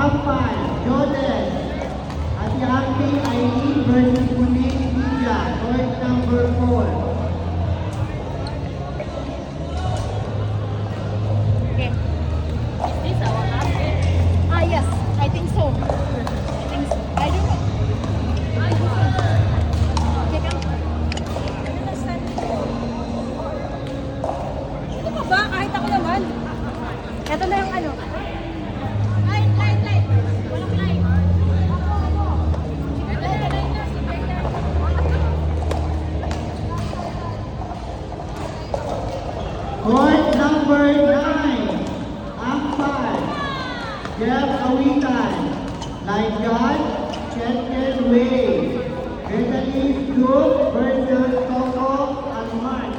Ampal, Jordan. At the acting Aileen versus Monique Villa, court number 4. Okay. Is this our last game? Ah, yes. I think so. I think so. I don't know. Okay, come. Ito pa ba? Kahit ako naman. Ito na yung ano. Light. Walang light. Ako. Court number 9. Ampal, Jeff Awitan. Lifeguard, Chetken Way. Bethany Duke versus Coco Alman.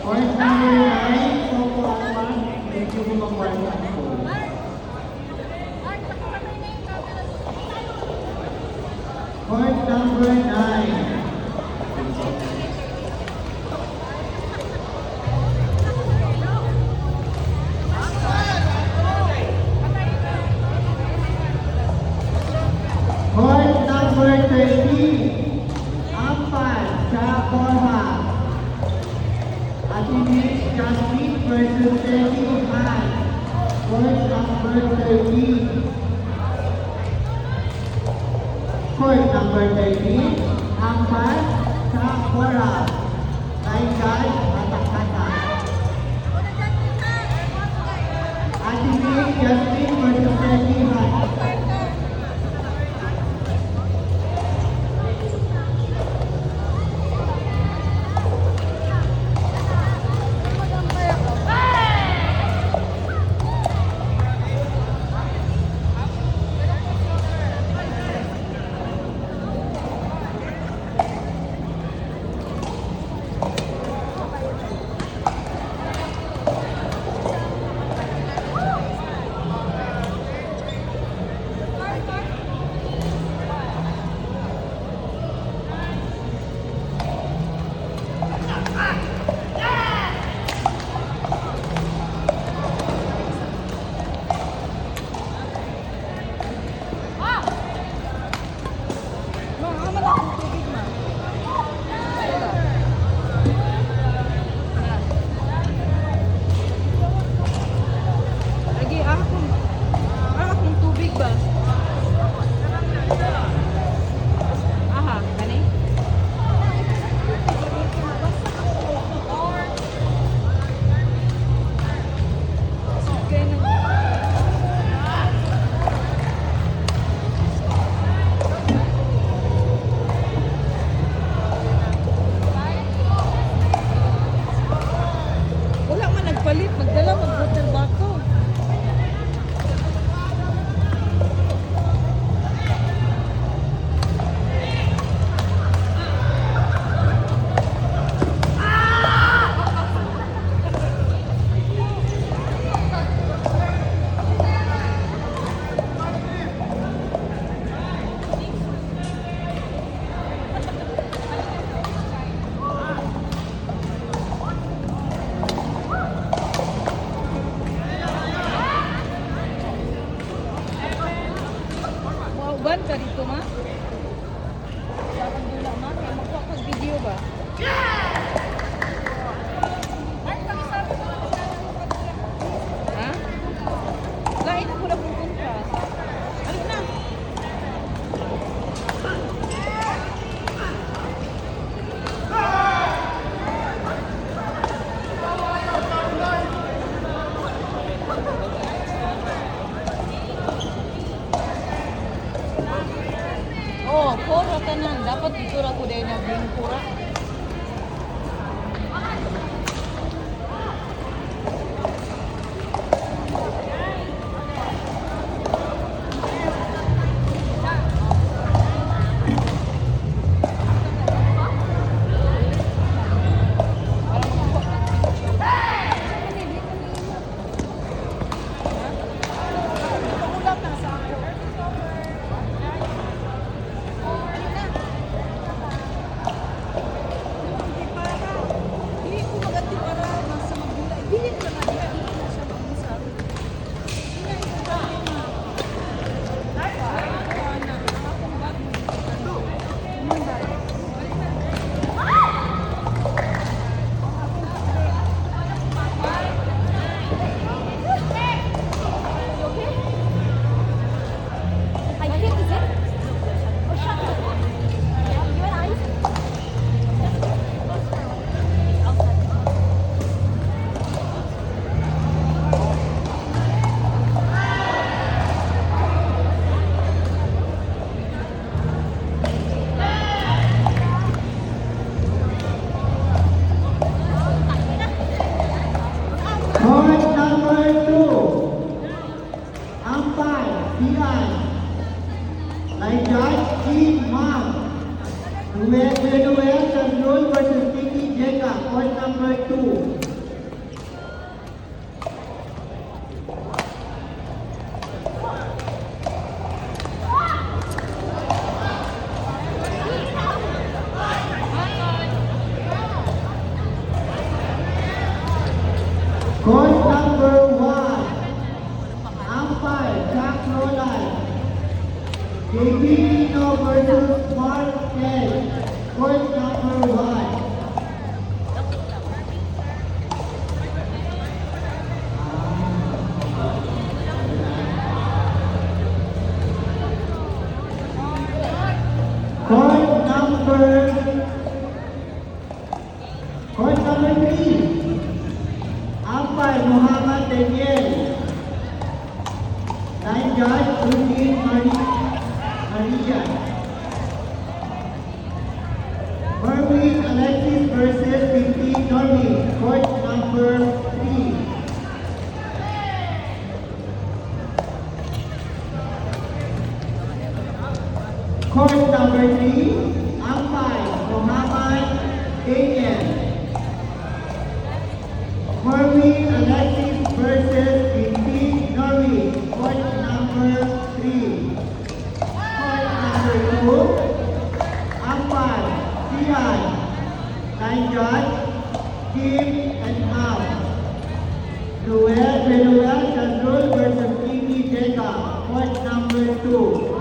Court number 9, Coco Alman. Medyo bumagwarman ko. Court number 9. Court number 13, Ampal, Chacorha. Atinis Jasmine versus Debbie Han. Court number 13. Court number 13, Ampal, Chacorha. Lifeguard, Katakata. Atinis Jasmine versus Debbie Han. Court number 1, umpire Jack Nolan. JB Tino versus Mark Ken. Court number 1. Court number 3, umpire Muhammad Daniel. Line judge Udin Maria. Merwin Alexis versus Pinky Norby. Court number 3. Court number 3, umpire Muhammad Daniel. Merwin Alexis versus Pinky Norby. Court number 3. Court number 2, umpire Sian. Line judge Kim and Am. Manuel Chandrol versus Kimi Jega. Court number 2.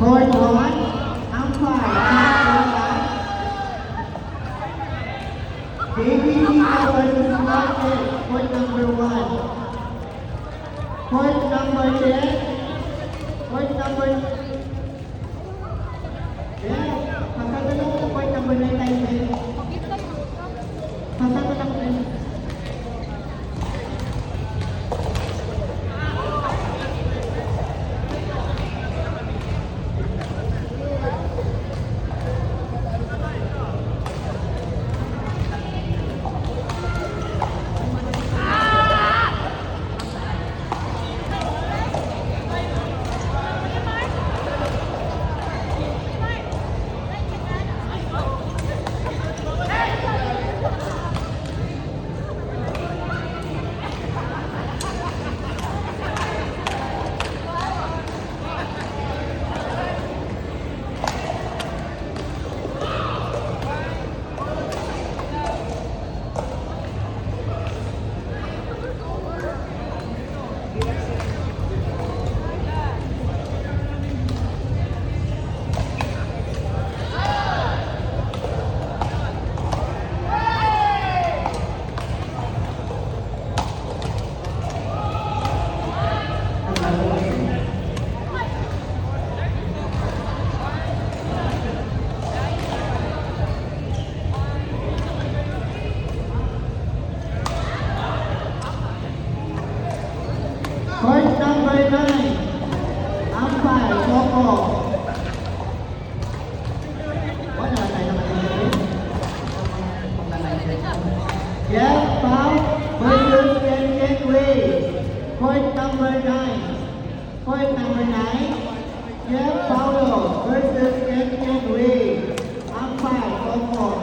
Court 1, umpire Jack Nolan. Baby Tito versus Market. Court number 1. Court number 10. Court number... Yeah, pagkagalaw ko court number 9 tayo din. Pagkagalaw ko din. 9. Umpire, Coco. Wala tayo naman yung Jeff Pao versus Ken Ken Wei. Court number 9. Court number 9. Jeff Paulo versus Ken Ken Wei. Umpire, Coco.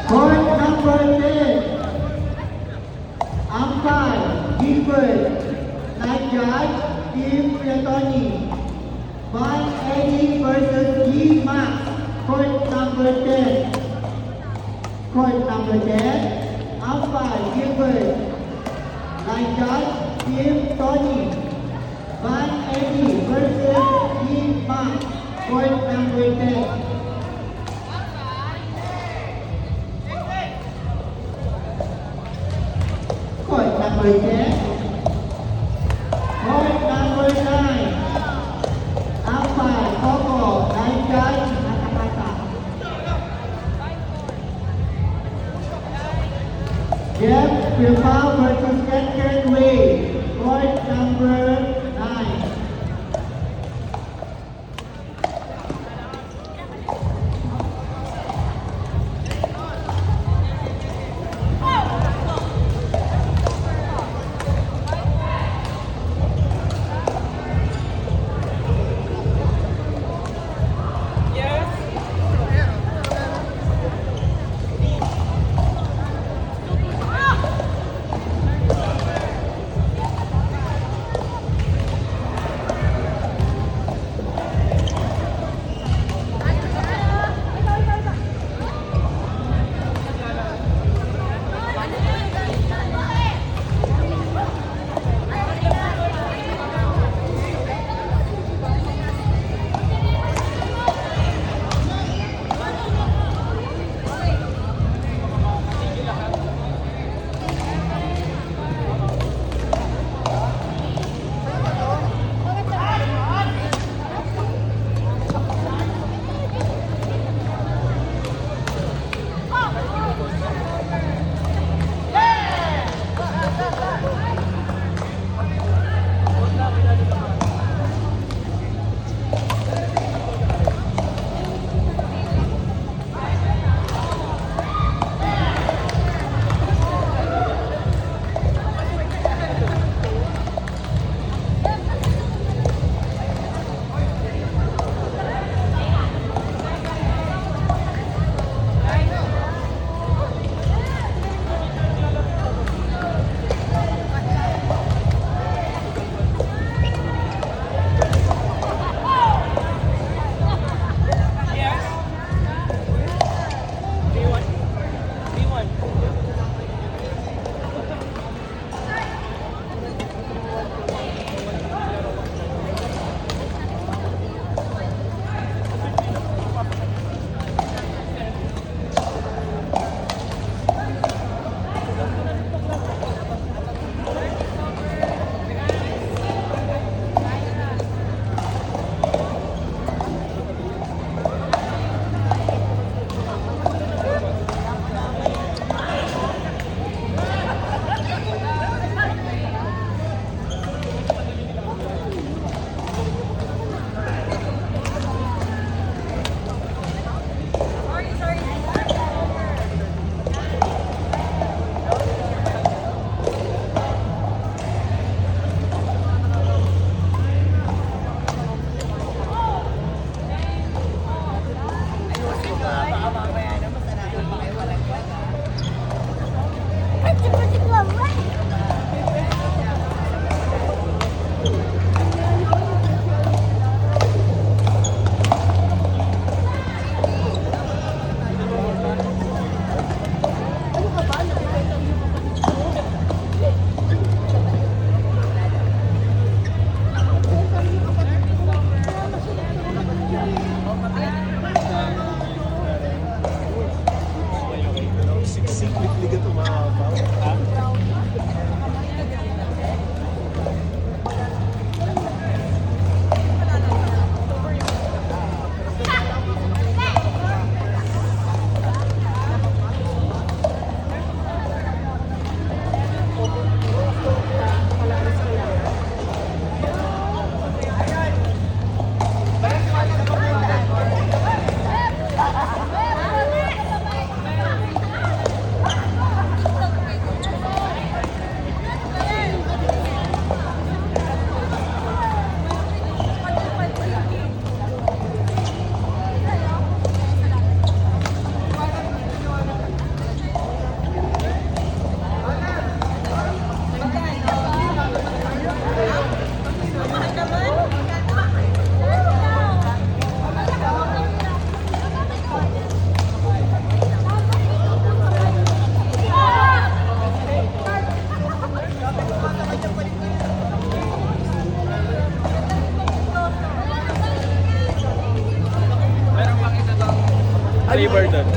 Court number 10. Umpire, Gilbert. Night judge, Team Piatoni. Van Eddie versus G Max. Court number 10. Court number 10. Umpire, Gilbert. Night judge, Team Tony. Van Eddie versus G Max. Court number 10. Court number 10. Court number 9. Umpire, Coco. Night judge, Nakakata. Jeff Bilbao versus Ken Wei. Court number 9.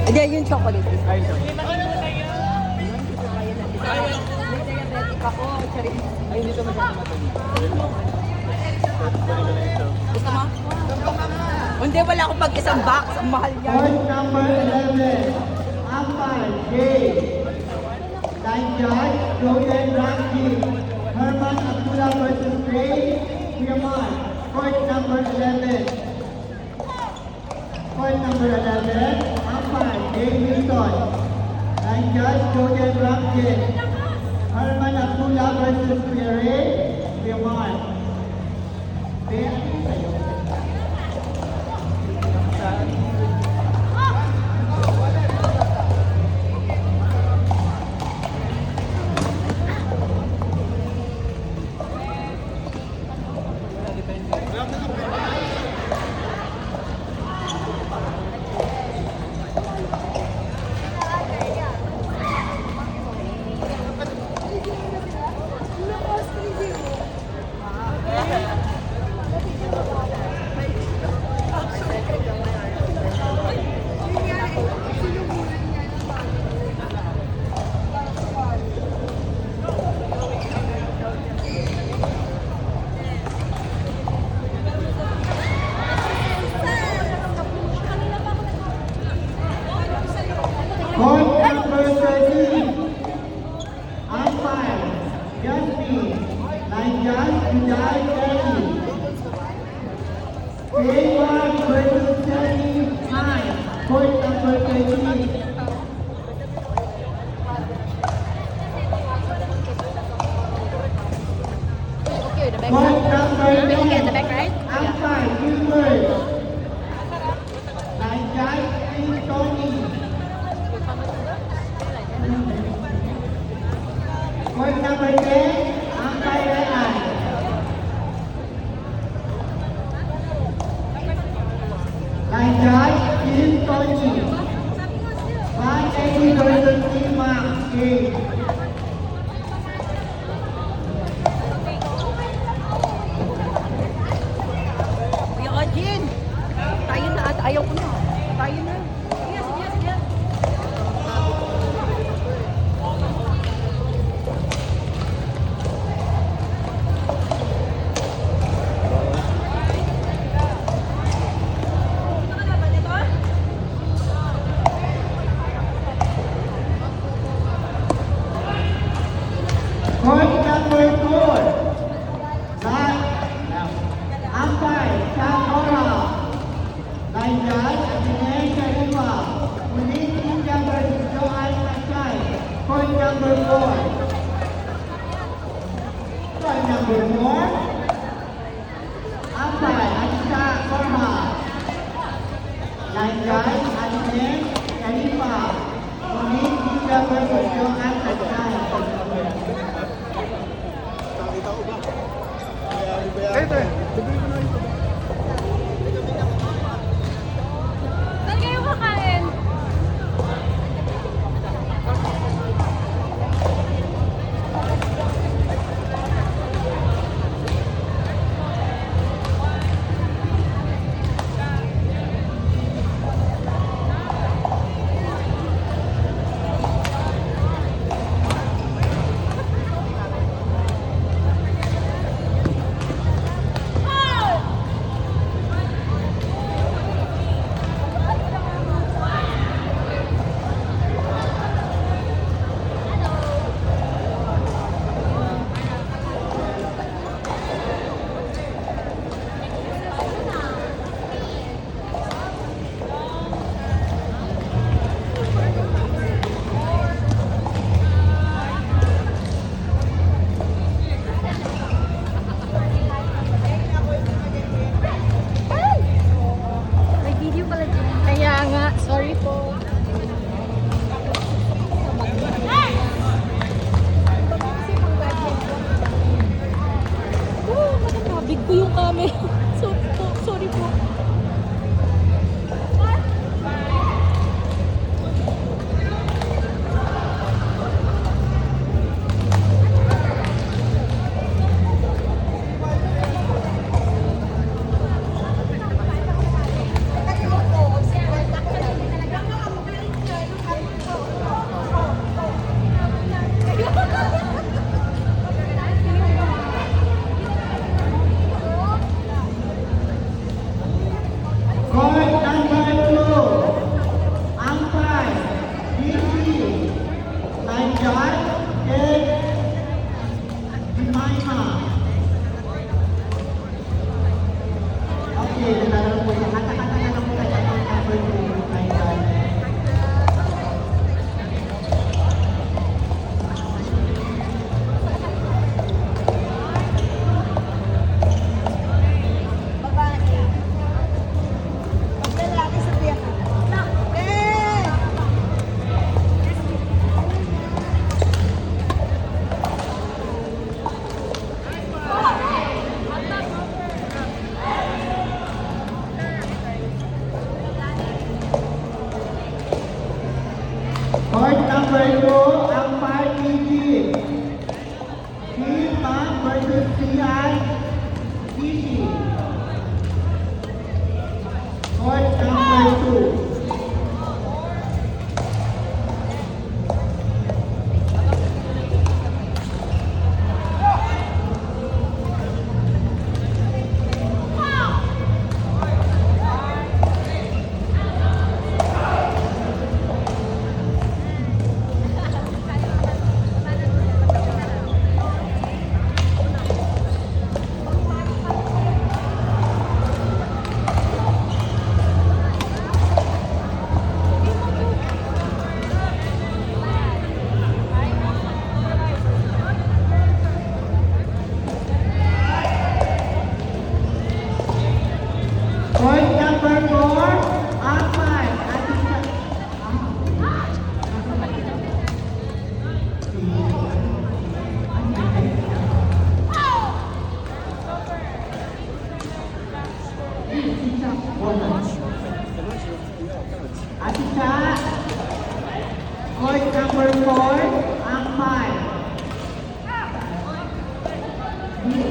Hindi, yung chocolate. Ayun to. Diabetic ako. Ay, dito masyado matamis. Gusto mo? Hindi, wala akong pag-isang box. Ang mahal niya. Point number 11, umpire J. Line judge, Jordan Ramsey. Herman Abdullah versus Ray Piamon. Point number 11. Point number 11, umpire J. Wilson. Line judge, Jordan Ramsey. Herman Abdullah versus Ray Piamon. Point number 13, umpire, Jasmine, line judge, July Kelly. K1 versus 39, point number 13. Okay, the back. Point number Okay, the 10, back, right? umpire, Gilbert. Line judge, Steve Tony. Point number 10, umpire Renan. Line judge, Steve Tony. 180 versus Steve Mark. Okay. Kuya Ojin, tayo na at ayaw ko na. Tayo na. Sige, sige, sige. Point number 4, umpire, Chakora. Line judge, Dinesh Sharifa. Police India versus Johan Kachay. Point number 4. Point number 4, umpire, Anisha Korha. Line judge, Dinesh Sharifa. Police India versus Johan Kachay.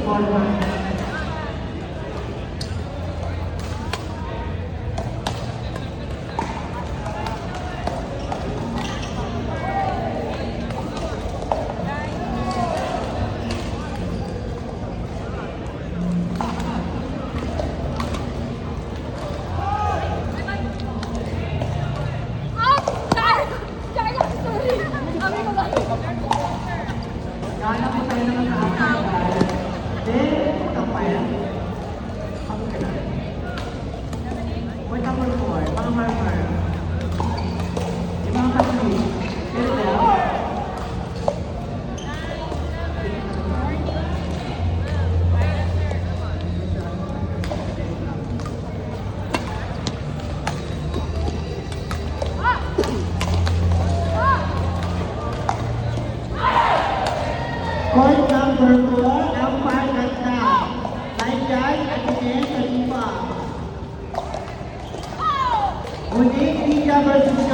forward. Kala ko tayo naman nakakaya. Then, kapaya. Ang kaya. Point number 4, mga marmar. Yung mga kasli. Get down. Point number 4, umpire ganda. Line judge at the end, Khalifa. Muli, Tija versus